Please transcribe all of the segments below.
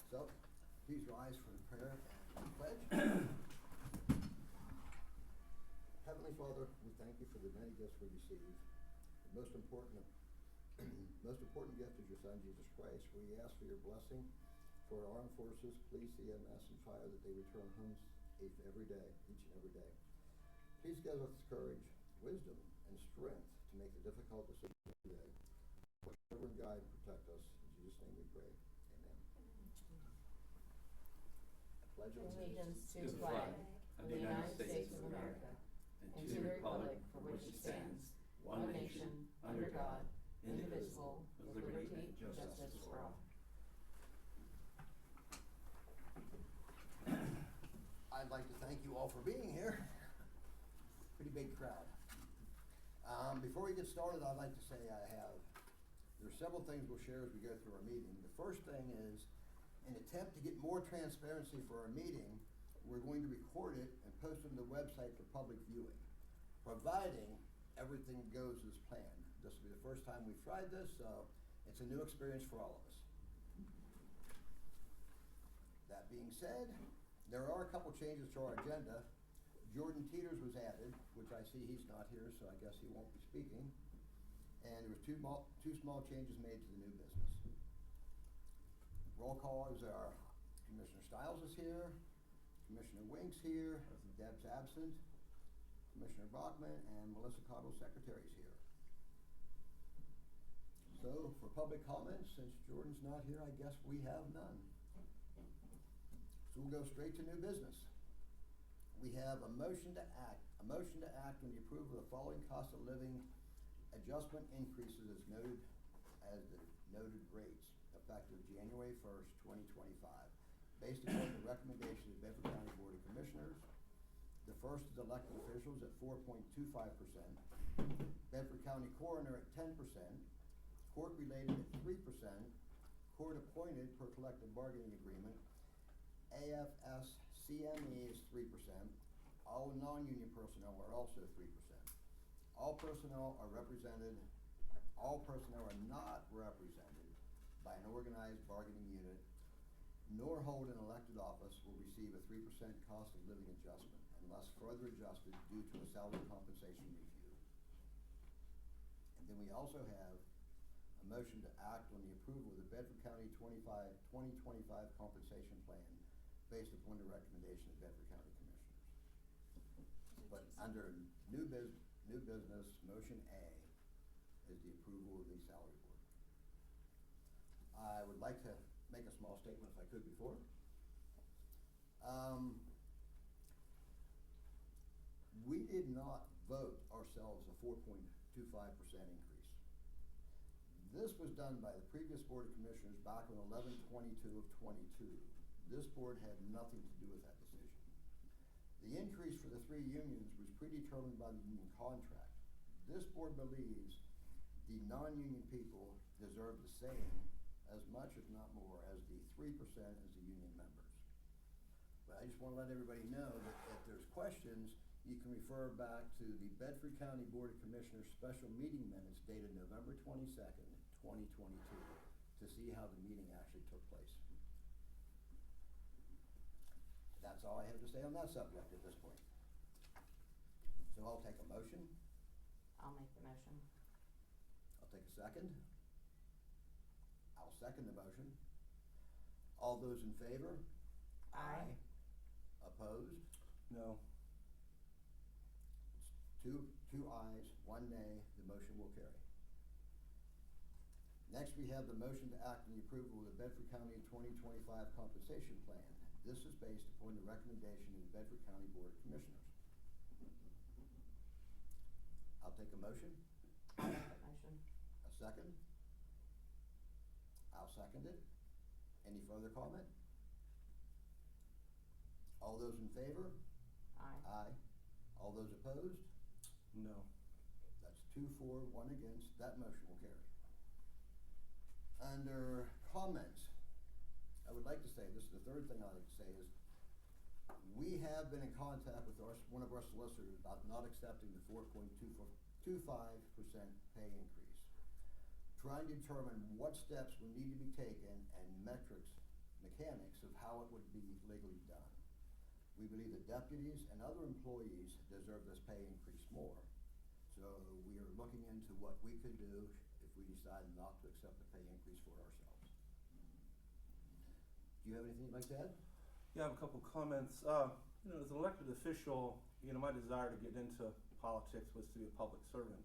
So, please rise for the prayer and pledge. Heavenly Father, we thank you for the many gifts we receive. The most important gift is your Son, Jesus Christ. We ask for your blessing for our armed forces, police, EMS, and fire, that they return home safe every day, each and every day. Please give us courage, wisdom, and strength to make the difficult decisions every day. Whatever guide, protect us. In Jesus' name we pray. Amen. Pledge Allegiance to the flag of the United States of America and to the republic for which it stands, one nation, under God, indivisible, with liberty and justice for all. I'd like to thank you all for being here. Pretty big crowd. Before we get started, I'd like to say there's several things we'll share as we go through our meeting. The first thing is, in an attempt to get more transparency for our meeting, we're going to record it and post it on the website for public viewing, providing everything goes as planned. This will be the first time we've tried this, so it's a new experience for all of us. That being said, there are a couple changes to our agenda. Jordan Teeters was added, which I see he's not here, so I guess he won't be speaking. And there was two small changes made to the new business. Roll call is our Commissioner Stiles is here, Commissioner Wink's here, Deb's absent, Commissioner Bachman, and Melissa Cottle, Secretary, is here. So for public comments, since Jordan's not here, I guess we have none. So we'll go straight to new business. We have a motion to act on the approval of the following cost of living adjustment increases as the noted rates, effective January 1st, 2025, based upon the recommendation of the Bedford County Board of Commissioners. The first is elected officials at 4.25%, Bedford County Coroner at 10%, court-related at 3%, court-appointed per collective bargaining agreement, AFS CME is 3%, all non-union personnel are also 3%. All personnel are not represented by an organized bargaining unit, nor hold an elected office, will receive a 3% cost of living adjustment unless further adjusted due to a salary compensation review. And then we also have a motion to act on the approval of the Bedford County 2025 compensation plan based upon the recommendation of Bedford County Commissioners. But under new business, motion A is the approval of the salary board. I would like to make a small statement if I could before. We did not vote ourselves a 4.25% increase. This was done by the previous Board of Commissioners back on 11/22 of 22. This board had nothing to do with that decision. The increase for the three unions was predetermined by the union contract. This board believes the non-union people deserve the same, as much if not more, as the 3% as the union members. But I just want to let everybody know that if there's questions, you can refer back to the Bedford County Board of Commissioners special meeting minutes dated November 22nd, 2022, to see how the meeting actually took place. That's all I have to say on that subject at this point. So I'll take a motion. I'll make the motion. I'll take a second. I'll second the motion. All those in favor? Aye. Opposed? No. Two ayes, one nay, the motion will carry. Next, we have the motion to act on the approval of the Bedford County 2025 compensation plan. This is based upon the recommendation of the Bedford County Board of Commissioners. I'll take a motion. I'll make the motion. A second. I'll second it. Any further comment? All those in favor? Aye. Aye. All those opposed? No. That's 2 for, 1 against. That motion will carry. Under comments, I would like to say, this is the third thing I'd like to say, is we have been in contact with one of our solicitors about not accepting the 4.25% pay increase, trying to determine what steps would need to be taken and metrics mechanics of how it would be legally done. We believe that deputies and other employees deserve this pay increase more. So we are looking into what we could do if we decide not to accept the pay increase for ourselves. Do you have anything you'd like to add? Yeah, I have a couple comments. As an elected official, my desire to get into politics was to be a public servant.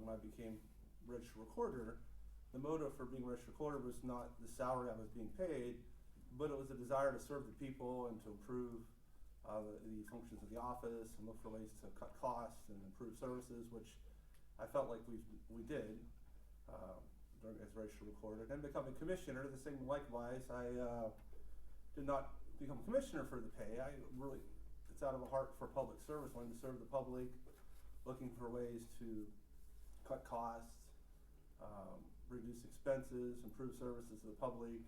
When I became registered recorder, the motive for being registered recorder was not the salary I was being paid, but it was a desire to serve the people and to improve the functions of the office and look for ways to cut costs and improve services, which I felt like we did during as registered recorder. Then becoming commissioner, the same likewise. I did not become a commissioner for the pay. It's out of a heart for public service, wanting to serve the public, looking for ways to cut costs, reduce expenses, improve services to the public.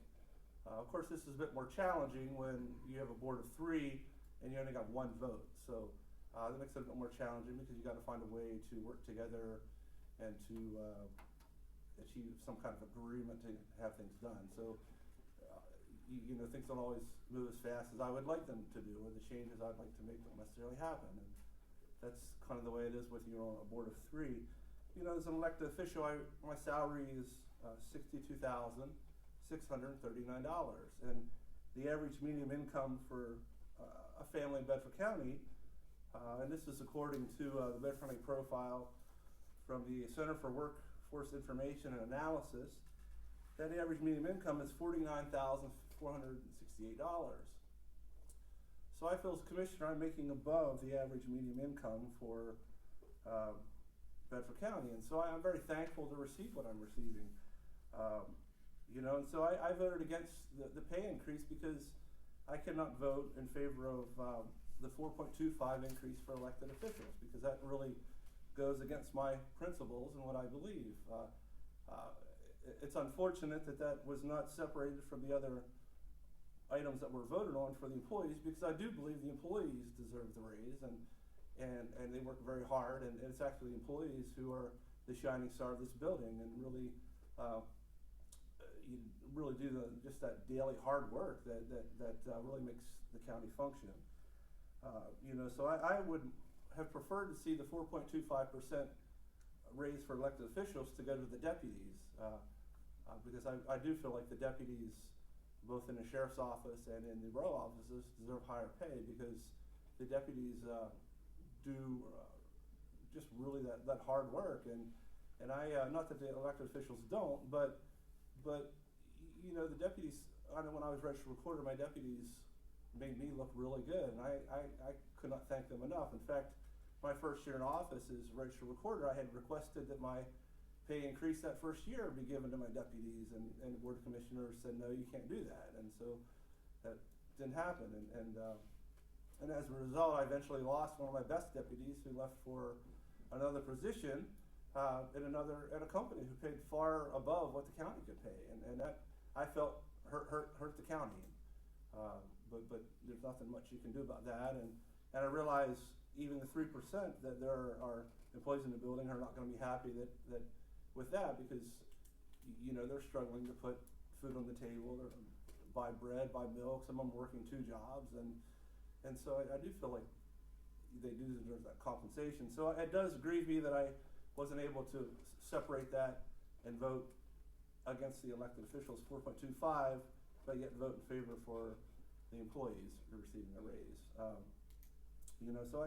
Of course, this is a bit more challenging when you have a board of 3 and you only got 1 vote. So that makes it a bit more challenging because you got to find a way to work together and to achieve some kind of agreement to have things done. So things don't always move as fast as I would like them to do, or the changes I'd like to make don't necessarily happen. And that's kind of the way it is with a board of 3. As an elected official, my salary is $62,639, and the average median income for a family in Bedford County, and this is according to the Bedford County profile from the Center for Workforce Information and Analysis, that average median income is $49,468. So I feel as commissioner, I'm making above the average median income for Bedford County, and so I'm very thankful to receive what I'm receiving. And so I voted against the pay increase because I cannot vote in favor of the 4.25 increase for elected officials, because that really goes against my principles and what I believe. It's unfortunate that was not separated from the other items that were voted on for the employees, because I do believe the employees deserve the raise, and they work very hard, and it's actually the employees who are the shining star of this building and really do just that daily hard work that really makes the county function. So I would have preferred to see the 4.25% raise for elected officials to go to the deputies, because I do feel like the deputies, both in the sheriff's office and in the borough offices, deserve higher pay, because the deputies do just really that hard work, and I not that the elected officials don't, but the deputies. I know when I was registered recorder, my deputies made me look really good, and I could not thank them enough. In fact, my first year in office as registered recorder, I had requested that my pay increase that first year be given to my deputies, and the board of commissioners said, no, you can't do that, and so that didn't happen, and as a result, I eventually lost one of my best deputies, who left for another position at a company who paid far above what the county could pay, and that I felt hurt the county. But there's nothing much you can do about that, and I realize even the 3% that there are employees in the building are not going to be happy that with that, because they're struggling to put food on the table, or buy bread, buy milk. Some of them working 2 jobs, and so I do feel like they do deserve that compensation. So it does grieve me that I wasn't able to separate that and vote against the elected officials 4.25, but yet vote in favor for the employees who are receiving a raise. So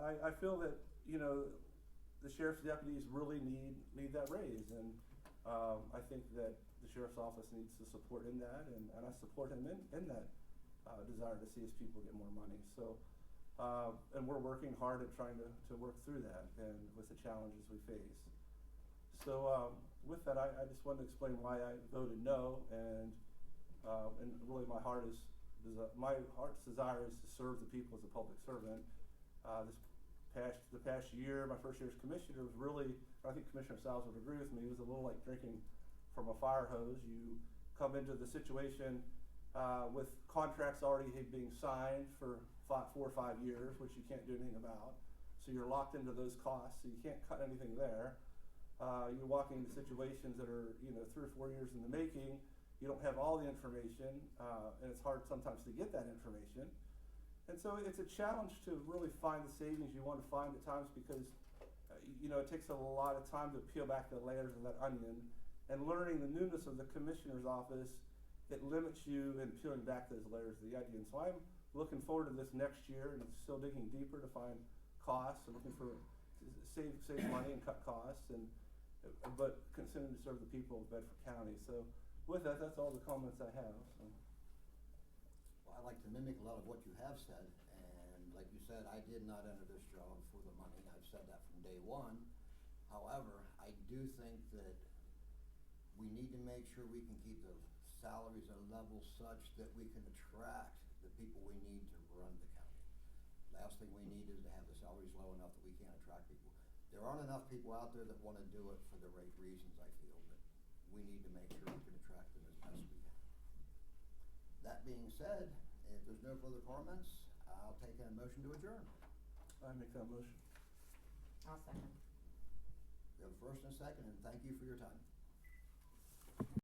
I feel that the sheriff's deputies really need that raise, and I think that the sheriff's office needs to support in that, and I support him in that desire to see his people get more money. So and we're working hard at trying to work through that and with the challenges we face. So with that, I just wanted to explain why I voted no, and really my heart's desire is to serve the people as a public servant. The past year, my first year as commissioner was really, I think Commissioner Salz would agree with me, it was a little like drinking from a fire hose. You come into the situation with contracts already being signed for 4 or 5 years, which you can't do anything about. So you're locked into those costs, so you can't cut anything there. You're walking into situations that are 3 or 4 years in the making, you don't have all the information, and it's hard sometimes to get that information. And so it's a challenge to really find the savings you want to find at times because, it takes a lot of time to peel back the layers of that onion. And learning the newness of the commissioner's office, it limits you in peeling back those layers of the onion. So I'm looking forward to this next year and still digging deeper to find costs and looking for save money and cut costs, but continuing to serve the people of Bedford County. So with that, that's all the comments I have. So. Well, I like to mimic a lot of what you have said, and like you said, I did not enter this job for the money. I've said that from day one. However, I do think that we need to make sure we can keep the salaries at a level such that we can attract the people we need to run the county. Last thing we need is to have the salaries low enough that we can't attract people. There aren't enough people out there that want to do it for the right reasons, I feel, but we need to make sure we can attract them as best we can. That being said, if there's no further comments, I'll take a motion to adjourn. I make that motion. I'll second. We have a first and a second, and thank you for your time.